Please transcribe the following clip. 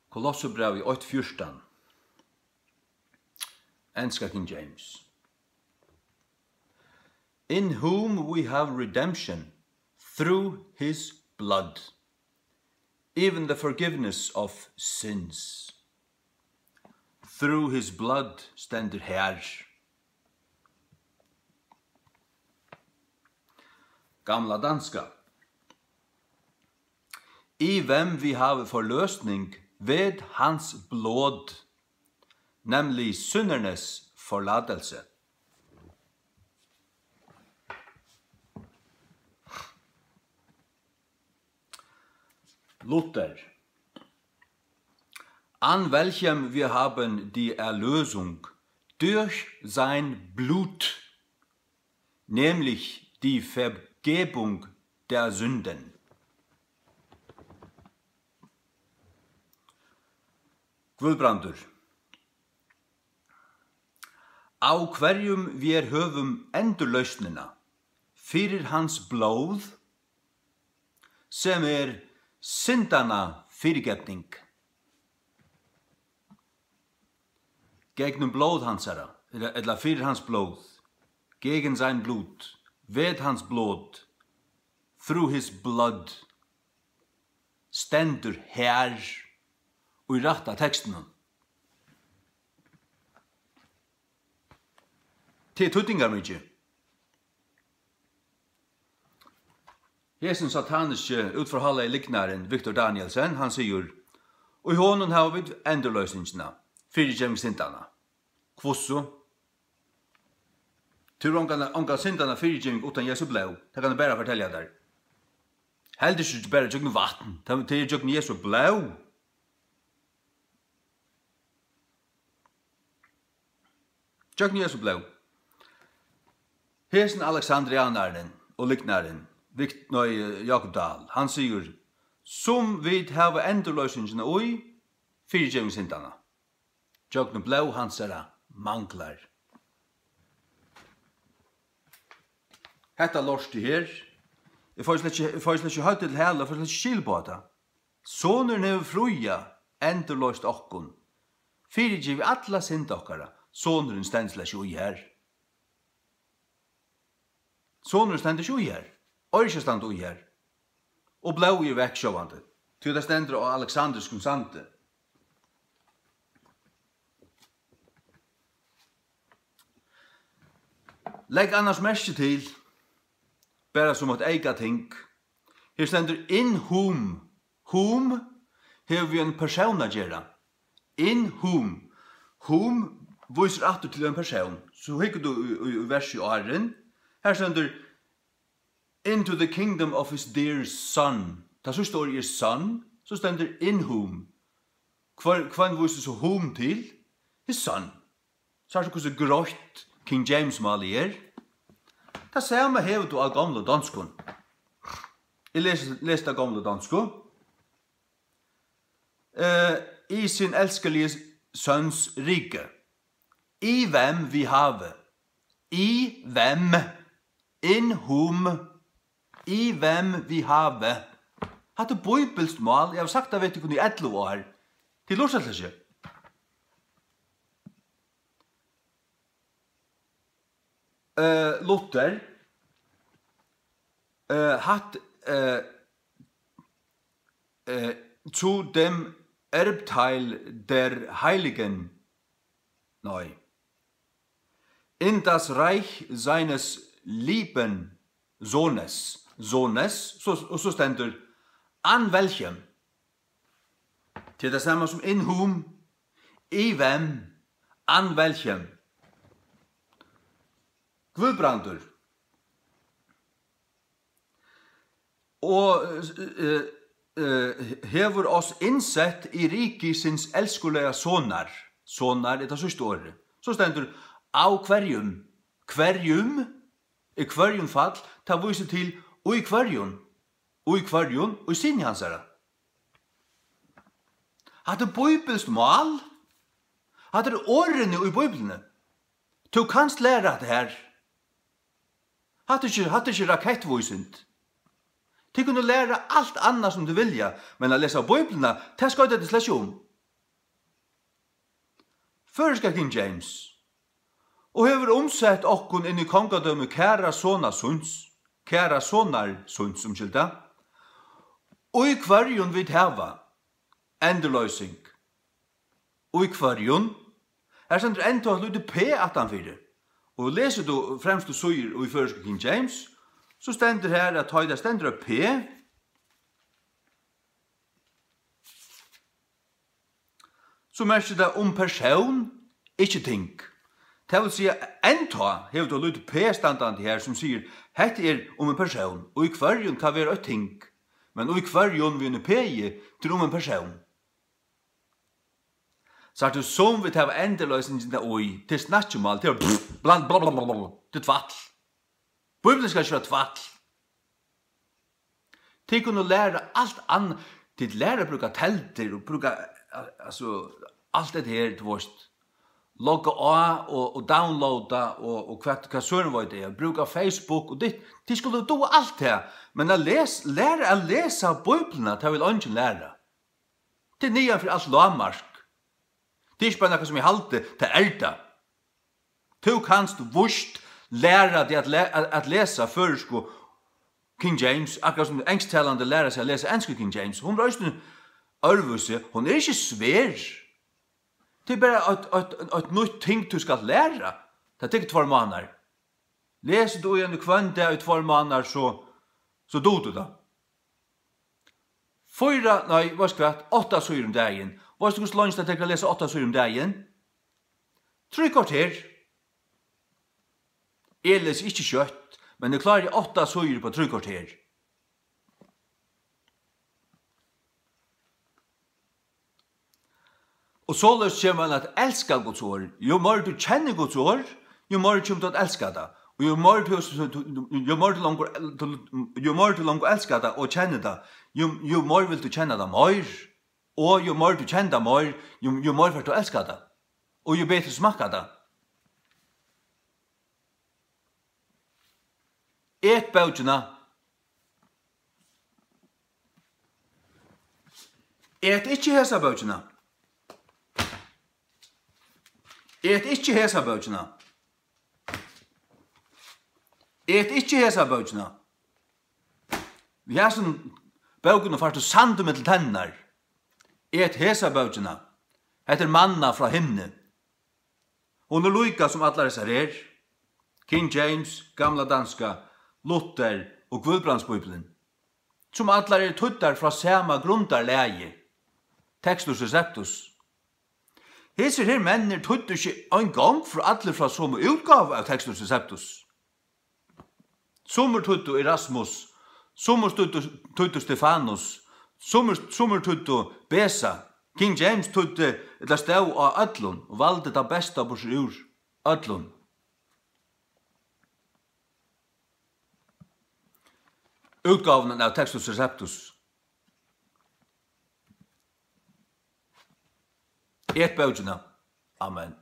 Kolosserbrev i 8:14. Enska King James. In whom we have redemption through his blood, even the forgiveness of sins. Through his blood stendur her. Gamla danska. I hvem vi have forløsning ved hans blod, nemlig syndernes forladelse. Luther. An welchem wir haben die Erlösung durch sein Blut, nämlich die Vergebung der Sünden. Guðbrandur. Á hverjum wir höfum endurlausnina fyrir hans blóð, sem syndana fyrirgefning. Gegnum blóð hansara, eller fyrir hans blóð, gegen sein Blut, ved hans blod, through his blood, stendur her og i rætta teksten. Til tuttingar mykje. Hesen sataniske utforhalda i liknaren Victor Danielsen, han sier, og i honom har vi endurløsningsna, fyrirgevning syndana. Kvosso? Tur onka syndana fyrirgevning utan Jesu blod, det kan jeg bare fortelle der. Heldig ikke bare tjøkken vatten, det er tjøkken Jesu blod. Tjøkken Jesu blod. Hesen Alexandrianaren og liknaren, Jakob Dahl, han sier, som vi har endurløsningsna oi, fyrirgevning syndana. Tjøkken blod hansara manglar. Hetta lorsti her, jeg får slett ikke høyt til hele, jeg får slett ikke skil på det. Sånner nev fruja, endurløst okkon. Fyrirgiv alla synd okkara, sånneren stend slett ikke ui her. Sånneren stend ikke ui her, ikke stand ui her. Og blau i veksjåvande, til det stender av Alexanders konsante. Legg annars merke til, bara som et eiga ting. Her stender in whom. Whom har vi en person å gjøre. In whom. Whom viser atter til en person. Så hikker du i vers i åren. Her stender into the kingdom of his dear son. Da så står i son, så stender in whom. Hva viser så whom til? His son. Så er det hvordan grått King James mal er. Det samme hever du av gamle danskon. Jeg leste av gamle danskon. I sin elskelige søns rike. I hvem vi have. I hvem. In whom. I hvem vi have. Hatt det bibelsk mal. Jeg har sagt det vet du kun i 11 år. Til lortet ikke. Luther hat zu dem Erbteil der Heiligen neu. In das Reich seines lieben Sohnes. So stendur an welchem. Til det samme som in whom, i hvem, an welchem. Guðbrandur. Og hever oss innsett i rikisins elskulega sonar. Sonar, det så står det. Så stendur av hverjum. Hverjum, i hverjum fall, ta viser til og i hverjum. Og i hverjum, og i sinni hansara. Hatt det bibelsk mal? Hatt det årene i bibelene? Du kanst lære det her. Hatt det ikke rakettvoisent. Du kunne lære alt annet som du vilja, men å lese bibelene, det skal det slett om. føreska King James. Og hever omsett okkun inn i kongadømme kæra sonar sunds, umskylda. Og i kvarjon vi hava endeløysing. Og i kvarjon sender enda et lite P atanfyrir. Og leser du fremst du søyer og i føreska King James, så stender her at høyda stender P. Så merker det om person, ikke ting. Det vil si enda hever du lite P standande her som sier hette om en person, og i kvarjon kan være et ting. Men i kvarjon vi en P til om en person. Så er det som vi tar endeløsningen oi, til snatchemal, til blablabla, til tvattel. Bibelen skal ikke være tvattel. Til kunne lære alt annet, til lære å bruke telter, og bruke, alt det her, til vårt. Logga av, og downloada, og hva søren var det, bruke Facebook, og det. De skulle do alt det, men lære å lese Bibelen, det vil ikke lære. Det nye for alt lovmarsk. Det er ikke bare noe som jeg halte til det. Du kanst vurst lære deg at lese føresko King James, akkurat som engsttalende lærer seg å lese engelske King James. Hun røyste ørvuse, hun er ikke svær. Det er bare et nytt ting du skal lære. Det er ikke 2 måneder. Leser du igjen kvann det i 2 måneder, så do du det. 8 syr om dagen. Hva du hvordan langt jeg lese 8 syr om dagen? 3 kvarter. Jeg leser ikke kjøtt, men jeg klarer 8 syr på 3 kvarter. Og så løs kommer man at elska Guds ord. Jo mer du kjenner Guds ord, jo mer kommer du at elska det. Og jo mer du langt elsker det og kjenner det, jo mer vil du kjenne det mer. Og jo mer du kjenner det mer, jo mer vil du elske det. Og jo bedre smaker det. Et bøtjene. Et ikke hesa bøtjene. Et ikke hesa bøtjene. Et ikke hesa bøtjene. Vi har sånn bøkene for å sande med til tenner. Et hesa bøtjene. Heter manna fra himmelen. Hun er lykka som alle disse King James, gamla danska, Luther og Gudbrandsbibelen. Som alle tuttar fra samme grundarleie. Textus Receptus. Hese her mennir tuttar ikke en gang for alle fra samme utgave av Textus Receptus. Sommer tutto Erasmus, sommer tutto Stefanus, sommer tutto Besa, King James tutto et stau av ödlun, og valde det besta på seg ur ödlun. Utgaven av Textus Receptus. Et bøtjene. Amen.